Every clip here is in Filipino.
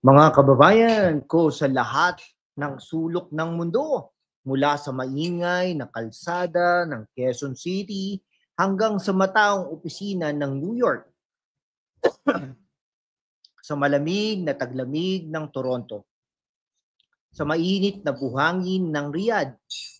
Mga kababayan ko sa lahat ng sulok ng mundo, mula sa maingay na kalsada ng Quezon City hanggang sa mataong opisina ng New York, sa malamig na taglamig ng Toronto, sa mainit na buhangin ng Riyadh,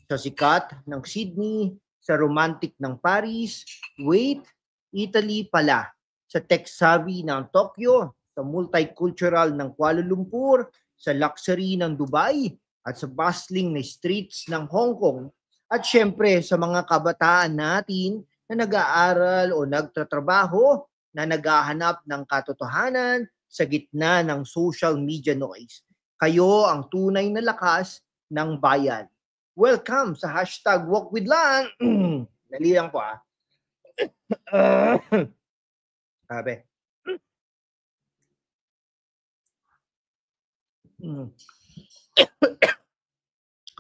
sa sikat ng Sydney, sa romantic ng Paris, wait, Italy pala, sa tech-savvy ng Tokyo, sa multicultural ng Kuala Lumpur, sa luxury ng Dubai, at sa bustling na streets ng Hong Kong, at syempre sa mga kabataan natin na nag-aaral o nagtatrabaho na naghahanap ng katotohanan sa gitna ng social media noise. Kayo ang tunay na lakas ng bayan. Welcome sa hashtag Walk with Lan. Dali lang po ah. Sabi.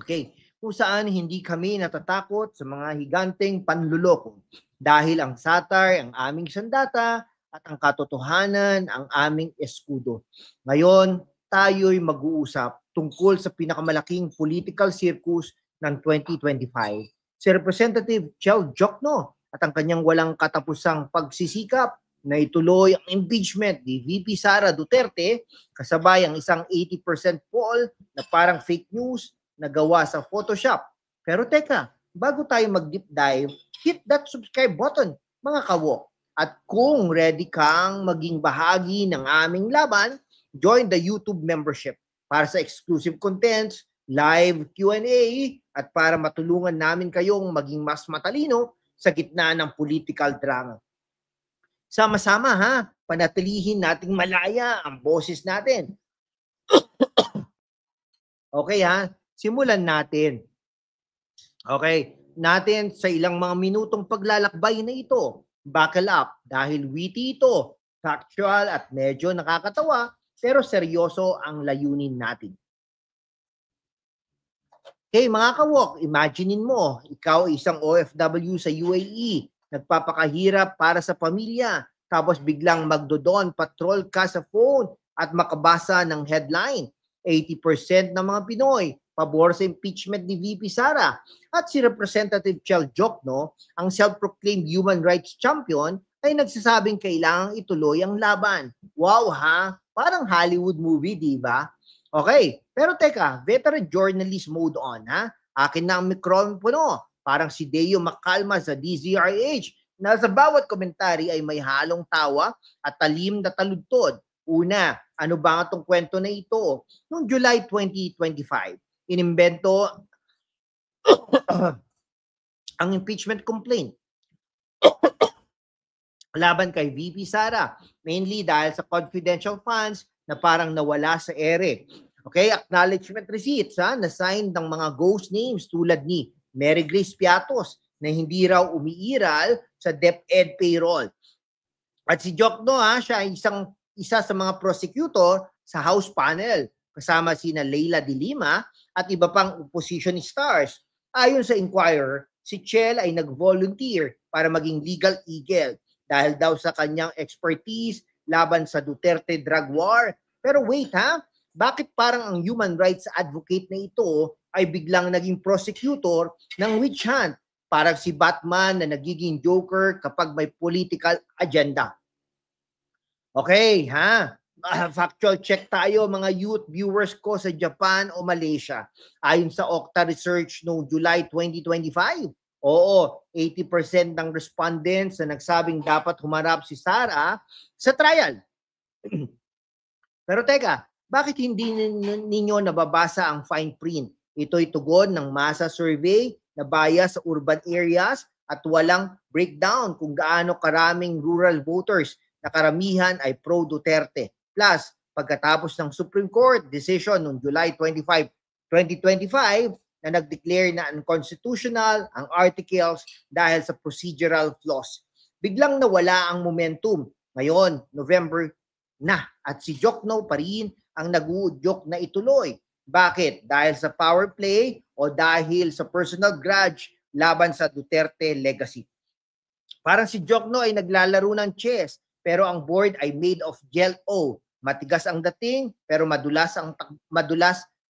Okay, kung saan hindi kami natatakot sa mga higanteng panluloko dahil ang satire ang aming sandata at ang katotohanan ang aming eskudo. Ngayon, tayo'y mag-uusap tungkol sa pinakamalaking political circus ng 2025. Si Representative Chel Jokno at ang kanyang walang katapusang pagsisikap na ituloy ang impeachment ni VP Sara Duterte kasabay ang isang 80% poll na parang fake news na gawa sa Photoshop. Pero teka, bago tayo mag-deep dive, hit that subscribe button, mga kawo. At kung ready kang maging bahagi ng aming laban, join the YouTube membership para sa exclusive contents, live Q&A, at para matulungan namin kayong maging mas matalino sa gitna ng political drama. Sama-sama ha, panatilihin nating malaya ang boses natin. Okay ha, simulan natin. Okay, natin sa ilang mga minutong paglalakbay na ito, buckle up dahil witty ito, factual at medyo nakakatawa, pero seryoso ang layunin natin. Okay, mga kawok, imaginein mo, ikaw isang OFW sa UAE, nagpapakahirap para sa pamilya, tapos biglang magdodon patrol ka sa phone at makabasa ng headline. 80% ng mga Pinoy pabor sa impeachment ni VP Sara at si Representative Chel Jokno, ang self-proclaimed human rights champion, ay nagsasabing kailangang ituloy ang laban. Wow ha, parang Hollywood movie, di ba? Okay, pero teka, veteran journalist mode on ha. Akin na ang mikropono, parang si Deo Macalma sa DZRH na sa bawat komentary ay may halong tawa at talim na taludtod. Una, ano ba nga itong kwento na ito? Noong July 2025, inimbento ang impeachment complaint laban kay VP Sara, mainly dahil sa confidential funds na parang nawala sa ere. Okay, acknowledgement receipts na signed ng mga ghost names tulad ni Mary Grace Piatos na hindi raw umiiral sa DepEd payroll. At si Jokno siya ay isa sa mga prosecutor sa House panel kasama sina Leila de Lima at iba pang opposition stars. Ayon sa Inquirer, si Chel ay nag-volunteer para maging legal eagle dahil daw sa kanyang expertise laban sa Duterte drug war. Pero wait bakit parang ang human rights advocate na ito ay biglang naging prosecutor ng witch hunt? Parang si Batman na nagiging Joker kapag may political agenda. Okay, factual check tayo mga youth viewers ko sa Japan o Malaysia. Ayon sa Okta Research noong July 2025, oo, 80% ng respondents na nagsabing dapat humarap si Sara sa trial. Pero teka, bakit hindi ninyo nababasa ang fine print? Ito'y tugon ng masa survey na bias sa urban areas at walang breakdown kung gaano karaming rural voters na karamihan ay pro-Duterte. Plus, pagkatapos ng Supreme Court decision noong July 25, 2025 na nag-declare na unconstitutional ang articles dahil sa procedural flaws. Biglang nawala ang momentum. Ngayon, November na at si Jokno pa rin ang nag-uudyok na ituloy. Bakit? Dahil sa power play o dahil sa personal grudge laban sa Duterte legacy? Parang si Jokno ay naglalaro ng chess pero ang board ay made of gel-o. Matigas ang dating, pero madulas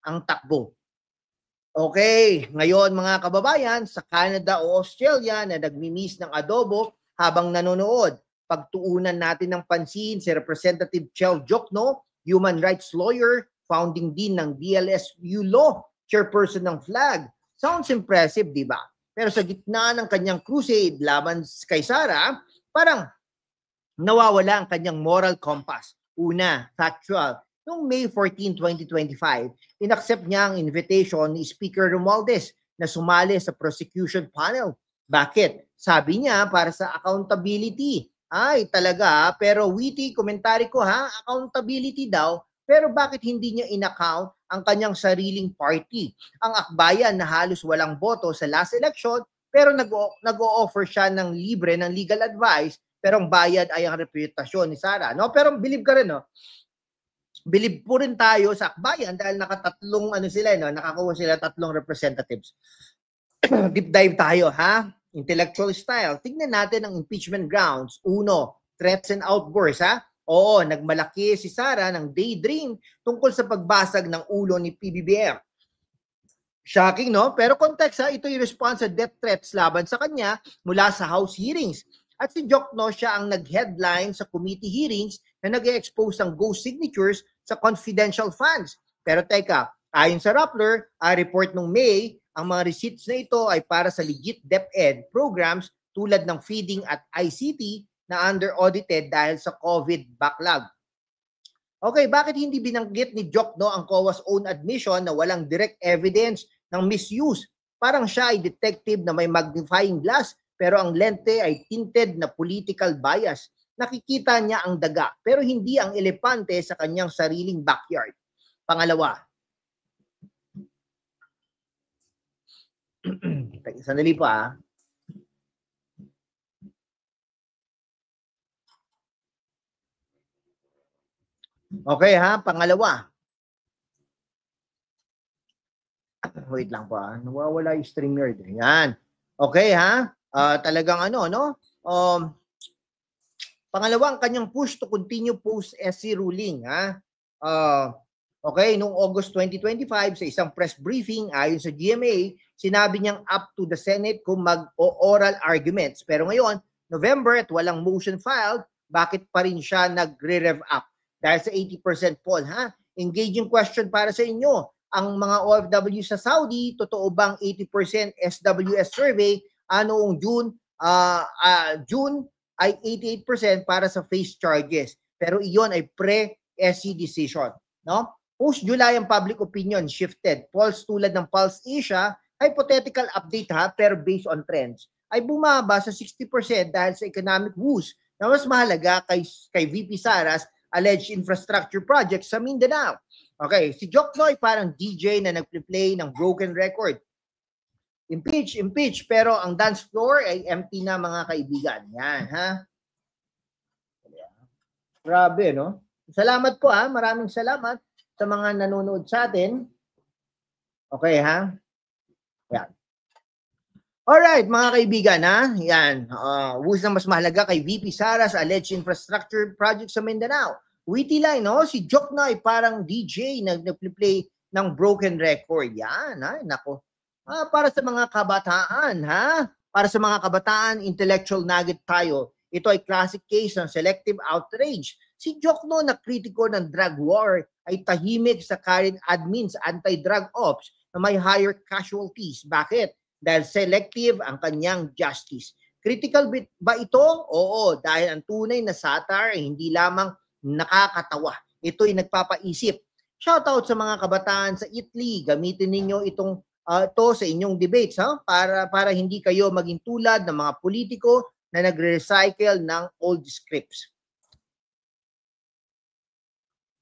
ang takbo. Okay, ngayon mga kababayan, sa Canada o Australia na nagmi-miss ng adobo habang nanonood, pagtuunan natin ng pansin si Representative Chel Jokno, human rights lawyer, founding dean ng DLSU Law, chairperson ng FLAG. Sounds impressive, di ba? Pero sa gitna ng kanyang crusade laban kay Sara, parang nawawala ang kanyang moral compass. Una, factual. Noong May 14, 2025, inaccept niya ang invitation ni Speaker Romualdez na sumali sa prosecution panel. Bakit? Sabi niya para sa accountability. Ay, talaga, pero witty komentary ko accountability daw, pero bakit hindi niya in-account ang kanyang sariling party? Ang akbayan na halos walang boto sa last election, pero nag-o-offer siya ng libre ng legal advice, pero ang bayad ay ang reputasyon ni Sara. No? Pero believe ka rin, no? Believe po rin tayo sa akbayan dahil nakatatlong nakakuha sila 3 representatives. Deep dive tayo, intellectual style. Tignan natin ang impeachment grounds. Uno, threats and outbursts, Oo, nagmalaki si Sara ng daydream tungkol sa pagbasag ng ulo ni PBBM. Shocking, no? Pero context, ito yung response sa death threats laban sa kanya mula sa House hearings. At si Jokno, siya ang nag-headline sa committee hearings na nag-expose ng ghost signatures sa confidential funds. Pero teka, ayon sa Rappler, report nung May, ang mga receipts na ito ay para sa legit DepEd programs tulad ng feeding at ICT na under-audited dahil sa COVID backlog. Okay, bakit hindi binanggit ni Jokno ang COA's own admission na walang direct evidence ng misuse? Parang siya ay detective na may magnifying glass pero ang lente ay tinted na political bias. Nakikita niya ang daga pero hindi ang elepante sa kanyang sariling backyard. Pangalawa, sandali pa Okay pangalawa. Wait lang po nawawala yung StreamYard. Yan. Okay talagang pangalawa, ang kanyang push to continue post-SC ruling okay, noong August 2025 sa isang press briefing ayon sa GMA, sinabi niyang up to the Senate kung mag-oral arguments. Pero ngayon, November at walang motion filed, bakit pa rin siya nagre-rev up? Dahil sa 80% poll, Engaging question para sa inyo. Ang mga OFW sa Saudi, totoo bang 80% SWS survey noong June ay 88% para sa face charges. Pero iyon ay pre-SC decision. No? Post-July ang public opinion shifted. Polls tulad ng Pulse Asia, hypothetical update pero based on trends, ay bumaba sa 60% dahil sa economic woes na mas mahalaga kay VP Sara's alleged infrastructure project sa Mindanao. Okay, si Jokno ay parang DJ na nagpe-play ng broken record. Impeach, pero ang dance floor ay empty na, mga kaibigan. Yan, Grabe, no? Salamat po, Maraming salamat sa mga nanonood sa atin. Okay, Yan. Alright, mga kaibigan, Yan. Who's na mas mahalaga kay VP Sara's alleged infrastructure project sa Mindanao? Witty line, no? Si Jokno ay parang DJ na nag-play ng broken record. Yan, nako. Para sa mga kabataan, Para sa mga kabataan, intellectual nugget tayo. Ito ay classic case ng selective outrage. Si Jokno na kritiko ng drug war ay tahimik sa current admin's anti-drug ops na may higher casualties. Bakit? Dahil selective ang kanyang justice. Critical ba ito? Oo, dahil ang tunay na satire ay hindi lamang nakakatawa. Ito ay nagpapaisip. Shoutout sa mga kabataan sa Italy. Gamitin ninyo ito sa inyong debates para hindi kayo maging tulad ng mga politiko na nagre-recycle ng old scripts.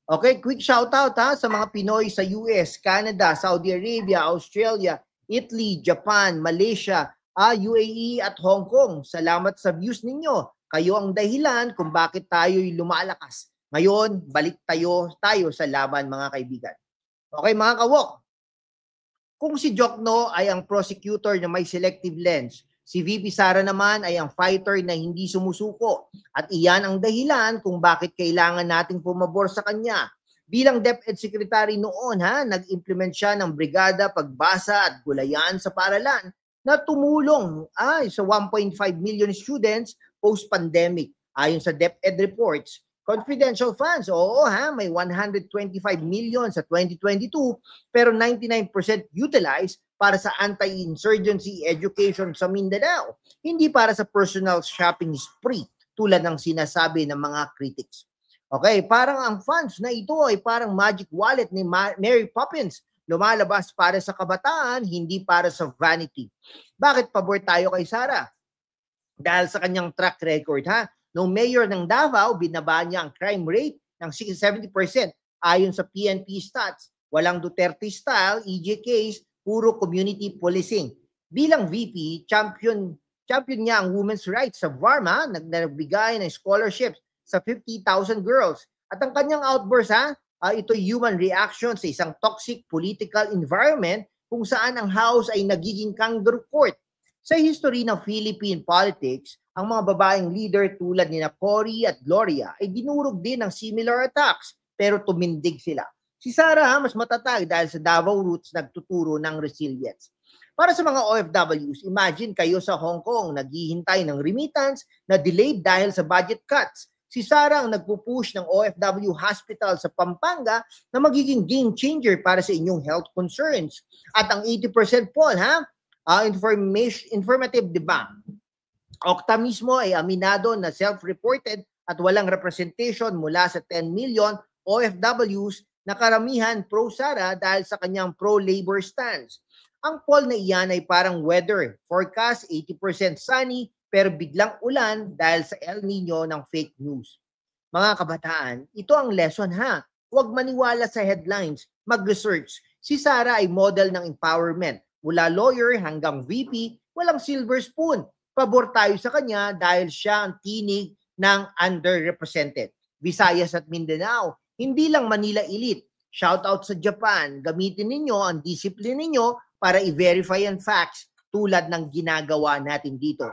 Okay, quick shoutout sa mga Pinoy sa US, Canada, Saudi Arabia, Australia, Italy, Japan, Malaysia, UAE at Hong Kong. Salamat sa views ninyo. Kayo ang dahilan kung bakit tayo'y lumalakas. Ngayon, balik tayo sa laban, mga kaibigan. Okay, mga kawok. Kung si Jokno ay ang prosecutor na may selective lens, Si VP Sara naman ay ang fighter na hindi sumusuko at iyan ang dahilan kung bakit kailangan nating pumabor sa kanya. Bilang DepEd Secretary noon, nag-implement siya ng brigada pagbasa at gulayan sa paaralan na tumulong sa 1.5 million students post-pandemic. Ayon sa DepEd reports, confidential funds, may 125 million sa 2022 pero 99% utilized para sa anti-insurgency education sa Mindanao, hindi para sa personal shopping spree tulad ng sinasabi ng mga critics. Okay, parang ang funds na ito ay parang magic wallet ni Mary Poppins. Lumalabas para sa kabataan, hindi para sa vanity. Bakit pabor tayo kay Sara? Dahil sa kanyang track record, Noong mayor ng Davao, binaba niya ang crime rate ng 70% ayon sa PNP stats. Walang Duterte style, EJ case, puro community policing. Bilang VP, champion niya ang women's rights sa Varma, nagbigay ng scholarships sa 50,000 girls. At ang kanyang outburst, ito human reaction sa isang toxic political environment kung saan ang house ay nagiging kangaroo court. Sa history ng Philippine politics, ang mga babaeng leader tulad ni Cory at Gloria ay dinurog din ng similar attacks pero tumindig sila. Si Sara mas matatag dahil sa Davao roots nagtuturo ng resilience. Para sa mga OFWs, imagine kayo sa Hong Kong naghihintay ng remittance na delayed dahil sa budget cuts. Si Sara ang nagpupush ng OFW hospital sa Pampanga na magiging game changer para sa inyong health concerns. At ang 80% poll, informative, diba? Okta mismo ay aminado na self-reported at walang representation mula sa 10 million OFWs na karamihan pro-Sara dahil sa kanyang pro-labor stance. Ang poll na iyan ay parang weather. Forecast 80% sunny pero biglang ulan dahil sa El Nino ng fake news. Mga kabataan, ito ang lesson Huwag maniwala sa headlines, mag-research. Si Sara ay model ng empowerment. Mula lawyer hanggang VP, walang silver spoon. Pabor tayo sa kanya dahil siya ang tinig ng underrepresented. Visayas at Mindanao, hindi lang Manila elite. Shout out sa Japan, gamitin ninyo ang discipline ninyo para i-verify ang facts tulad ng ginagawa natin dito.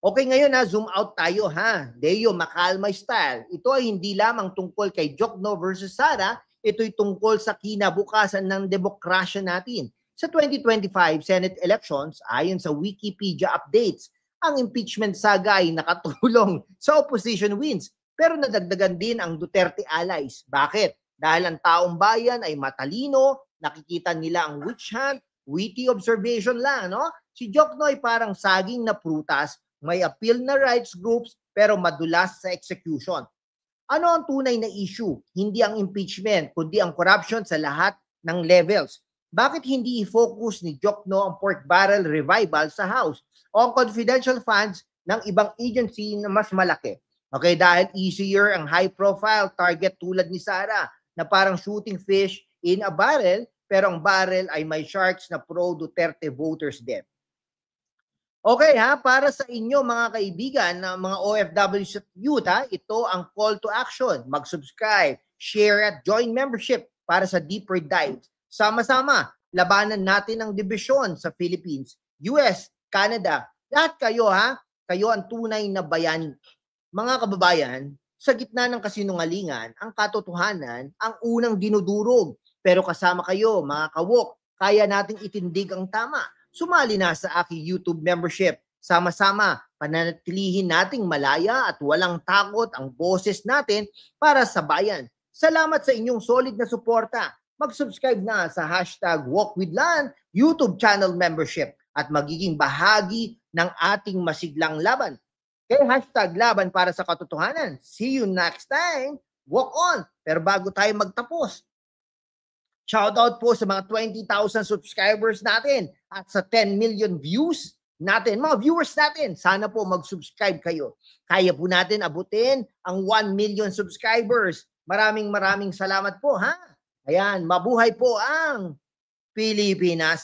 Okay, ngayon zoom out tayo Deo Macalma style. Ito ay hindi lamang tungkol kay Jokno versus Sara, ito'y tungkol sa kinabukasan ng demokrasya natin. Sa 2025 Senate elections, ayon sa Wikipedia updates, ang impeachment saga ay nakatulong sa opposition wins. Pero nadagdagan din ang Duterte allies. Bakit? Dahil ang taong bayan ay matalino, nakikita nila ang witch hunt, witty observation lang, no? Si Jokno ay parang saging na prutas, may appeal na rights groups, pero madulas sa execution. Ano ang tunay na issue? Hindi ang impeachment, kundi ang corruption sa lahat ng levels. Bakit hindi i-focus ni Jokno ang pork barrel revival sa House o ang confidential funds ng ibang agency na mas malaki? Okay, dahil easier ang high-profile target tulad ni Sara na parang shooting fish in a barrel pero ang barrel ay may sharks na pro-Duterte voters din. Okay para sa inyo mga kaibigan na mga OFWs at youth ito ang call to action. Mag-subscribe, share at join membership para sa deeper dives. Sama-sama, labanan natin ang dibisyon sa Philippines, US, Canada. Lahat kayo kayo ang tunay na bayani. Mga kababayan, sa gitna ng kasinungalingan, ang katotohanan ang unang dinudurog. Pero kasama kayo, mga kawok, kaya nating itindig ang tama. Sumali na sa aking YouTube membership. Sama-sama, pananatilihin nating malaya at walang takot ang boses natin para sa bayan. Salamat sa inyong solid na suporta. Mag-subscribe na sa #WalkWithLan YouTube channel membership at magiging bahagi ng ating masiglang laban. Kaya #laban para sa katotohanan. See you next time. Walk on. Pero bago tayo magtapos, shoutout po sa mga 20,000 subscribers natin at sa 10 million views natin. Mga viewers natin, sana po mag-subscribe kayo. Kaya po natin abutin ang 1 million subscribers. Maraming salamat po Ayan, mabuhay po ang Pilipinas.